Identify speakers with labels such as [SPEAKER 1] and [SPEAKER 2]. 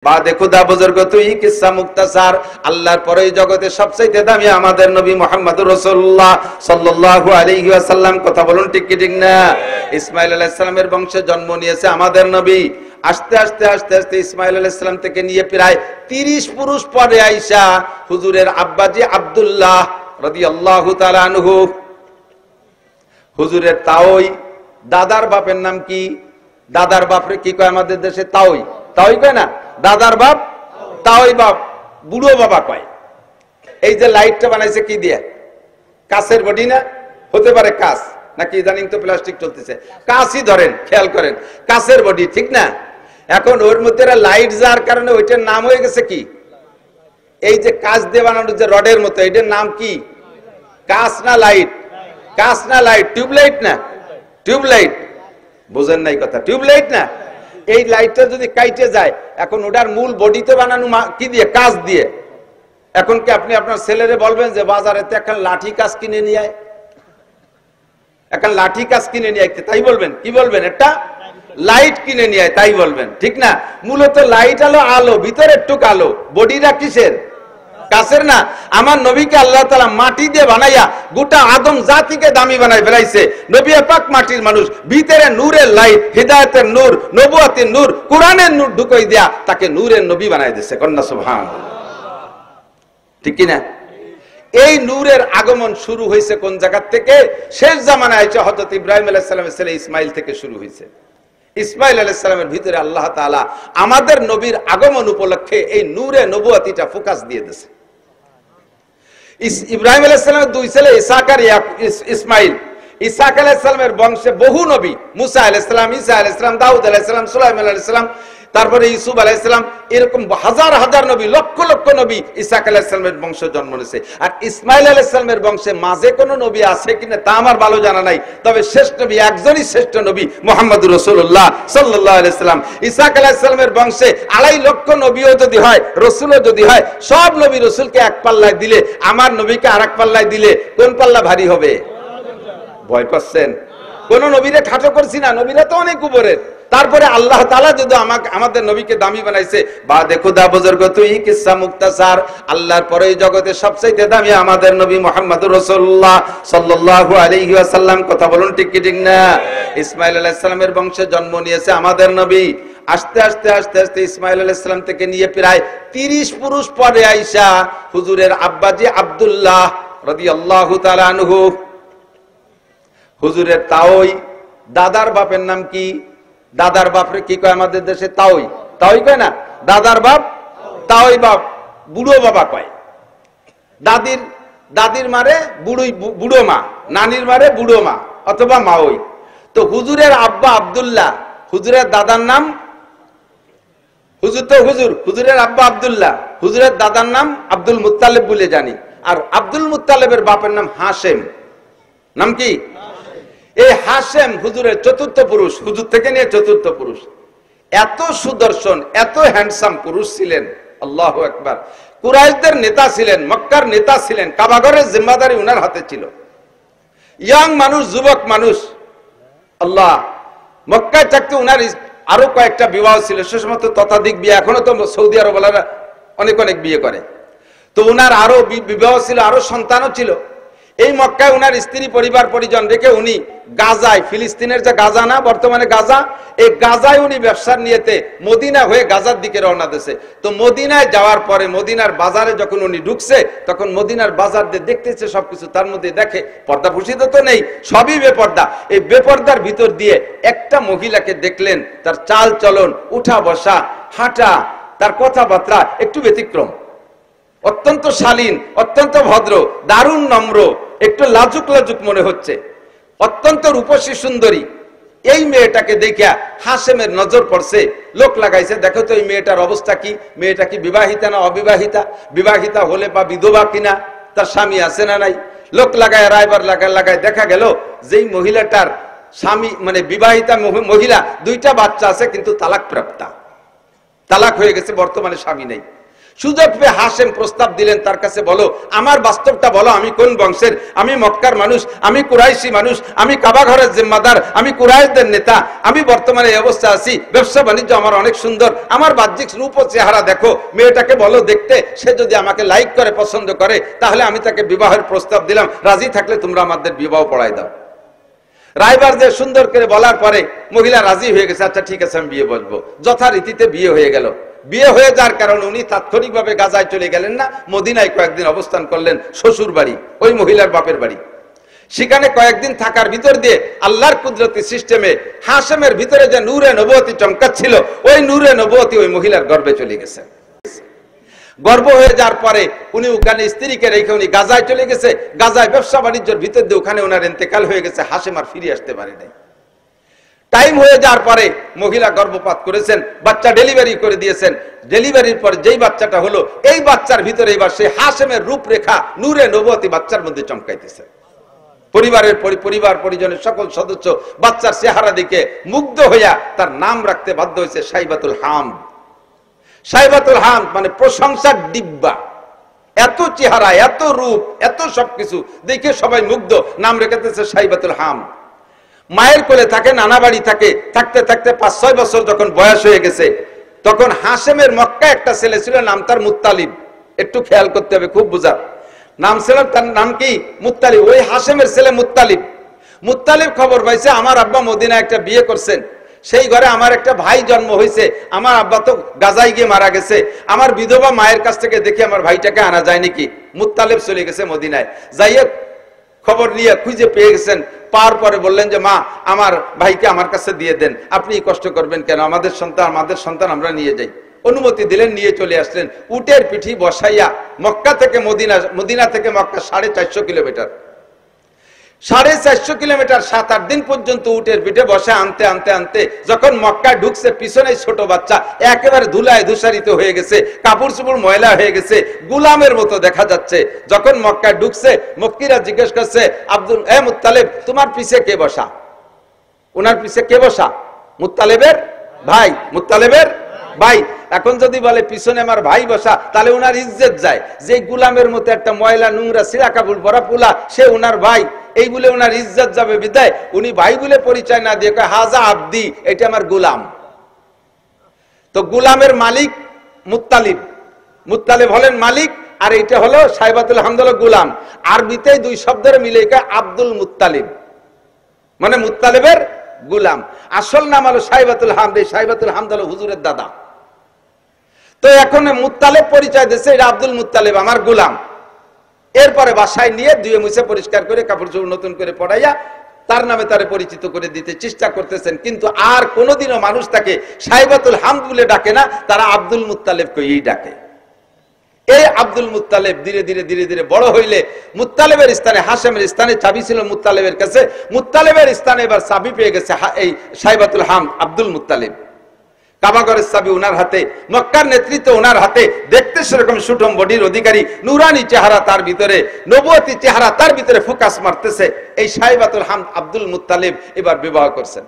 [SPEAKER 1] বাদে খুদা বুজুর্গ তুই কিসসা মুক্তাসার, আল্লাহর পরে জগতে সবচেয়ে দামি আমাদের নবী মুহাম্মদুর রাসূলুল্লাহ সাল্লাল্লাহু আলাইহি ওয়াসাল্লাম। কথা বলুন ঠিক কি ঠিক না? ইসমাঈল আলাইহিস সালামের বংশে জন্ম নিয়েছে আমাদের নবী। আস্তে আস্তে আস্তে আস্তে ইসমাঈল আলাইহিস সালাম থেকে নিয়ে প্রায় 30 পুরুষ পরে আয়েশা হুজুরের আব্বাজি আব্দুল্লাহ রাদিয়াল্লাহু তাআলা আনহু, হুজুরের তাওই দাদার বাপের নাম কি? দাদার বাপরে কি কয় আমাদের দেশে? তাওই। তাওই কয় না, দাদার বাপ তাওই বাপ, বুড়ো বাবা কয়। এই যে লাইটটা বানাইছে কি দিয়ে? কাঁচের বডি না? হতে পারে কাঁচ, নাকি ইদানিং তো প্লাস্টিক চলতেছে, কাঁচই ধরেন, খেয়াল করেন, কাঁচের বডি, ঠিক না? এখন ওর মধ্যে লাইট যার কারণে ওইটার নাম হয়ে গেছে কি? এই যে কাঁচ দিয়ে বানানো যে রডের মতো, এটার নাম কি? কাঁচ না লাইট? কাঁচ না লাইট? টিউবলাইট না? টিউবলাইট। বুঝেন নাই কথা? টিউবলাইট না? এই লাইটটা যদি কাইটে যায়, এখন ওটার মূল বডিতে বানানো কি দিয়ে? কাঁচ দিয়ে। এখন কি আপনি আপনার ছেলেরে বলবেন যে বাজারে তো একটা লাঠি কাঁচ কিনে নিয়ে আয়, একটা লাঠি কাঁচ কিনে নিয়ে আইতে, তাই বলবেন? কি বলবেন? একটা লাইট কিনে নিয়ে আয়, তাই বলবেন, ঠিক না? মূলত লাইট হলো আলো, ভিতরে একটু আলো, বডিটা কিসের? কাছের না? আমার নবীকে আল্লাহ তাআলা মাটি দিয়ে বানাইয়া গোটা আদম জাতিকে দামি বানাই ফেলাইছে। নবী পাক মাটির মানুষ, ভিতরে নূরের লাইট, হিদায়াতের নূর, নবুয়তের নূর, কোরআনের নূর ঢুকাই দিয়া তাকে নূরের নবী বানাই দিয়েছে। কন্যা সুবহানাল্লাহ, ঠিক কি না? এই নূরের আগমন শুরু হয়েছে কোন জায়গা থেকে? শেষ জামানায় হযরত ইব্রাহিম আলাইহিস সালামের ছেলে ইসমাইল থেকে শুরু হয়েছে। ইসমাইল আলাইহিস সালামের ভিতরে আল্লাহ তাআলা আমাদের নবীর আগমন উপলক্ষে এই নূরে নবুয়তিটা ফোকাস দিয়ে দিয়েছে। ইব্রাহিম আলাইহিস সালামের দুই ছেলে ইসহাক আর ইসমাইল। ইসহাক আলাইহিস সালামের বংশে বহু নবী, মুসা আলাইহিস সালাম, ঈসা আলাইহিস সালাম, দাউদ আলাইহিস সালাম, সুলাইমান আলাইহিস সালাম, তারপরে ইউসুফ আলাইহিস সালাম, এরকম হাজার হাজার নবী, লক্ষ লক্ষ নবী ইসহাক আলাইহিস সালামের বংশে জন্ম নিয়েছে। আর ইসমাইল আলাইহিস সালামের বংশে মাঝে কোনো নবী আছে কিনা তা আমার ভালো জানা নাই, তবে শেষ নবী একজনই শ্রেষ্ঠ নবী, মুহাম্মদুর রাসূলুল্লাহ সাল্লাল্লাহু আলাইহি সাল্লাম। ইসহাক আলাইহিস সালামের বংশে 2.5 লক্ষ নবীও যদি হয়, রাসূলও যদি হয়, সব নবী রাসূলকে এক পাল্লায় দিলে, আমার নবীকে আরেক পাল্লায় দিলে কোন পাল্লা ভারী হবে? ভয় পাচ্ছেন? কোন নবীরে খাটো করছি না, নবীরা তো অনেক উপরের। তারপরে আল্লাহ তাআলা যদি আমাদের নবীকে দামি বানাইছে, বাদে খুদা বুজুর্গ তুই কিসসা মুক্তাসার, আল্লাহর পরে জগতে সবচেয়ে দামি আমাদের নবী মুহাম্মদুর রাসূলুল্লাহ সাল্লাল্লাহু আলাইহি ওয়াসাল্লাম। কথা বলুন ঠিক কি ঠিক না? ইসমাঈল আলাইহিস সালামের বংশে জন্ম নিয়েছে আমাদের নবী। আস্তে আস্তে আস্তে আস্তে ইসমাঈল আলাইহিস সালাম থেকে নিয়ে প্রায় 30 পুরুষ পরে আয়েশা হুজুরের আব্বাজি আব্দুল্লাহ রাদিয়াল্লাহু তাআলা আনহু, হুজুরের তাওই দাদার বাপের নাম কি? দাদার বাপরে কি কয় আমাদের দেশে? তাওই। তাওই কয় না, দাদার বাপ তাওই বাপ, বুড়ো বাবা কয়। দাদির মারে বুড়ো মা, নানির মারে বুড়ো মা অথবা মাওই। তো হুজুরের আব্বা আব্দুল্লাহ, হুজুরের দাদার নাম হুজুর, তো হুজুরের আব্বা আব্দুল্লাহ, হুজুরের দাদার নাম আব্দুল মুত্তালিব বলে জানি। আর আব্দুল মুত্তালিবের বাপের নাম হাশেম। নাম কি? এই হাশেম হুজুরের চতুর্থ পুরুষ, হুজুর থেকে নিয়ে চতুর্থ পুরুষ। এত সুদর্শন, এত হ্যান্ডসাম পুরুষ ছিলেন, আল্লাহু আকবার। কুরাইশদের নেতা ছিলেন, মক্কার নেতা ছিলেন, কাবাঘরের জিম্মাদারি উনার হাতে ছিল। ইয়াং মানুষ, যুবক মানুষ, আল্লাহ। মক্কায় থাকতে উনার আরো কয়েকটা বিবাহ ছিল, সে সময় তো ততাধিক বিয়ে, এখনো তো সৌদি আরব অনেক অনেক বিয়ে করে। তো উনার আরো বিবাহ ছিল, আরো সন্তানও ছিল। এই মক্কায় উনার স্ত্রী পরিবার পরিজন রেখে উনি গাজায়, ফিলিস্তিনের যে গাজা না বর্তমানে গাজা, এই গাজায় উনি ব্যবসার নিয়েতে মদিনা হয়ে গাজার দিকে রওনা দিয়েছে। তো মদিনায় যাওয়ার পরে মদিনার বাজারে যখন উনি ঢুকছে, তখন মদিনার বাজার দিয়ে দেখতেছে সবকিছু, তার মধ্যে দেখে পর্দা পুষিত তো নেই, সবই বেপর্দা। এই বেপর্দার ভিতর দিয়ে একটা মহিলাকে দেখলেন, তার চাল চলন, উঠা বসা, হাঁটা, তার কথাবার্তা একটু ব্যতিক্রম, অত্যন্ত শালীন, অত্যন্ত ভদ্র, দারুণ নম্র, একটু লাজুক লাজুক মনে হচ্ছে, অত্যন্ত রূপসী সুন্দরী। এই মেয়েটাকে দেখিয়া হাশেমের নজর পড়ছে, লোক লাগাইছে, দেখো তো এই মেয়েটার অবস্থা কি, মেয়েটা কি বিবাহিতা না অবিবাহিতা, বিবাহিতা হলে বা বিধবা কিনা, তার স্বামী আছে না নাই। লোক লাগায় রায়বার লাগায় দেখা গেল যেই মহিলাটার স্বামী মানে বিবাহিতা মহিলা, 2টা বাচ্চা আছে, কিন্তু তালাক প্রাপ্তা, তালাক হয়ে গেছে, বর্তমানে স্বামী নেই। সুযোগ পেয়ে হাশেম প্রস্তাব দিলেন, তার কাছে বলো, আমার বাস্তবটা বলো, আমি কোন বংশের, আমি মক্কার মানুষ, আমি কুরাইশি মানুষ, আমি কাবা ঘরের জিম্মাদার, আমি কুরাইশদের নেতা, আমি বর্তমানে এই অবস্থা আছি, ব্যবসা বাণিজ্য আমার অনেক সুন্দর, আমার বাহ্যিক রূপ ও চেহারা দেখো, মেয়েটাকে বলো দেখতে, সে যদি আমাকে লাইক করে পছন্দ করে তাহলে আমি তাকে বিবাহের প্রস্তাব দিলাম, রাজি থাকলে তোমরা আমাদের বিবাহ পড়াই দাও। রায়বার যে সুন্দর করে বলার পরে মহিলা রাজি হয়ে গেছে, আচ্ছা ঠিক আছে আমি বিয়ে বলবো। যথারীতিতে বিয়ে হয়ে গেল। বিয়ে হয়ে যাওয়ার কারণে উনি তাৎক্ষণিকভাবে গাজায় চলে গেলেন না, মদিনায় কয়েকদিন অবস্থান করলেন, শ্বশুর বাড়ি, ওই মহিলার বাপের বাড়ি। সেখানে কয়েকদিন থাকার ভিতর দিয়ে আল্লাহর কুদরতি সিস্টেমে হাশেমের ভিতরে যে নূরে নবুয়তি চমকাচ্ছিল, ওই নূরে নবুয়তি ওই মহিলার গর্ভে চলে গেছে। গর্ভ হয়ে যাওয়ার পরে উনি ওখানে স্ত্রীকে রেখে উনি গাজায় চলে গেছে। গাজায় ব্যবসা বাণিজ্যের ভিতর দিয়ে ওখানে ওনার ইন্তেকাল হয়ে গেছে। হাশেম আর ফিরে আসতে পারে নাই। টাইম হয়ে যাওয়ার পরে মহিলা গর্ভপাত করেছেন, বাচ্চা ডেলিভারি করে দিয়েছেন। ডেলিভারির পর যেই বাচ্চাটা হলো, এই বাচ্চার ভিতরে এবার সেই হাশেমের রূপরেখা নূরে নবুয়তি বাচ্চার মধ্যে চমকাইতেছে। পরিবার পরিজনের সকল সদস্য বাচ্চার চেহারা দিকে মুগ্ধ হইয়া তার নাম রাখতে বাধ্য হয়েছে সাইবাতুল হামদ। সাইবাতুল হামদ মানে প্রশংসার ডিব্বা। এত চেহারা, এত রূপ, এত সবকিছু দেখে সবাই মুগ্ধ, নাম রেখেছে সাইবাতুল হামদ। মায়ের কোলে থাকে, নানা বাড়ি থাকে, থাকতে থাকতে 5-6 বছর যখন বয়স হয়ে গেছে, তখন হাশেমের মক্কা একটা ছেলে ছিল, নাম তার মুত্তালিব। একটু খেয়াল করতে হবে, খুব বুঝা। নাম ছিল, তার নাম কি? মুত্তালিব। ওই হাশেমের ছেলে মুত্তালিব। মুত্তালিব খবর পাইছে আমার আব্বা মদিনায় একটা বিয়ে করছেন, সেই ঘরে আমার একটা ভাই জন্ম হয়েছে, আমার আব্বা তো গাজায় গিয়ে মারা গেছে, আমার বিধবা মায়ের কাছ থেকে দেখে আমার ভাইটাকে আনা যায় নাকি। মুত্তালিব চলে গেছে মদিনায়, যাইয়ে খবর নিয়ে খুঁজে পেয়ে গেছেন। পাওয়ার পরে বললেন যে মা, আমার ভাইকে আমার কাছে দিয়ে দেন, আপনি কষ্ট করবেন কেন, আমাদের সন্তান আমরা নিয়ে যাই। অনুমতি দিলেন, নিয়ে চলে আসলেন। উটের পিঠি বসাইয়া মক্কা থেকে মদিনা থেকে মক্কা 450 কিলোমিটার, 450 কিলোমিটার 7-8 দিন পর্যন্ত উটের পিঠে বসে আনতে আনতে আনতে যখন মক্কায় ঢুকছে, পিছনে ছোট বাচ্চা একেবারে ধুলায় ধূসারিত হয়ে গেছে, কাপড় চোপড় ময়লা হয়ে গেছে, গুলামের মতো দেখা যাচ্ছে। যখন মক্কায় ঢুকছে, মক্কিরা জিজ্ঞেস করছে, মুত্তালিব, তোমার পিছে কে বসা? ওনার পিছে কে বসা? মুত্তালিবের ভাই, মুত্তালিবের ভাই। এখন যদি বলে পিছনে আমার ভাই বসা, তাহলে ওনার ইজ্জত যায়। যে গুলামের মতো একটা ময়লা নোংরা সিরা কাপড় বড় পোলা, সে ওনার ভাই, এই বলে ওনার ইজ্জত যাবে। বিদায় উনি ভাই বলে পরিচয় না দিয়ে কয়, হাজা আব্দি, এটা আমার গুলাম। তো গুলামের মালিক মুত্তালিব, মুত্তালিব হলেন মালিক, আর এইটা হলো সাইবাতুল হামদ হলো গুলাম। আরবিতে 2 শব্দের মিলে কয় আব্দুল মুত্তালিব, মানে মুত্তালিবের গুলাম। আসল নাম হলো সাইবাতুল হামদ। এই সাইবাতুল হামদ হলো হুজুরের দাদা। তো এখন মুত্তালিব পরিচয় দিচ্ছে, এটা আব্দুল মুত্তালিব, আমার গুলাম। এরপরে বাসায় নিয়ে ধুয়ে মুছে পরিষ্কার করে কাপড় চোপড় নতুন করে পড়াইয়া তার নামে তারে পরিচিত করে দিতে চেষ্টা করতেছেন। কিন্তু আর কোনোদিনও মানুষ তাকে সাইবাতুল হামদ বলে ডাকে না, তারা আব্দুল মুত্তালিবকেই ডাকে। এই আব্দুল মুত্তালিব ধীরে ধীরে ধীরে ধীরে বড় হইলে মুত্তালিবের স্থানে, হাশেমের স্থানে চাবি ছিল মুত্তালিবের কাছে, মুত্তালিবের স্থানে এবার চাবি পেয়ে গেছে এই সাইবাতুল হামদ আব্দুল মুত্তালিব। কাবাগরের চাবি ওনার হাতে, মক্কার নেতৃত্ব ওনার হাতে, দেখতে সেরকম সুঠম বডির অধিকারী, নুরানি চেহারা তার ভিতরে, নবুয়তি চেহারা তার ভিতরে ফোকাস মারতেছে। এই সাইবাতুল হামদ আব্দুল মুত্তালিব এবার বিবাহ করছেন।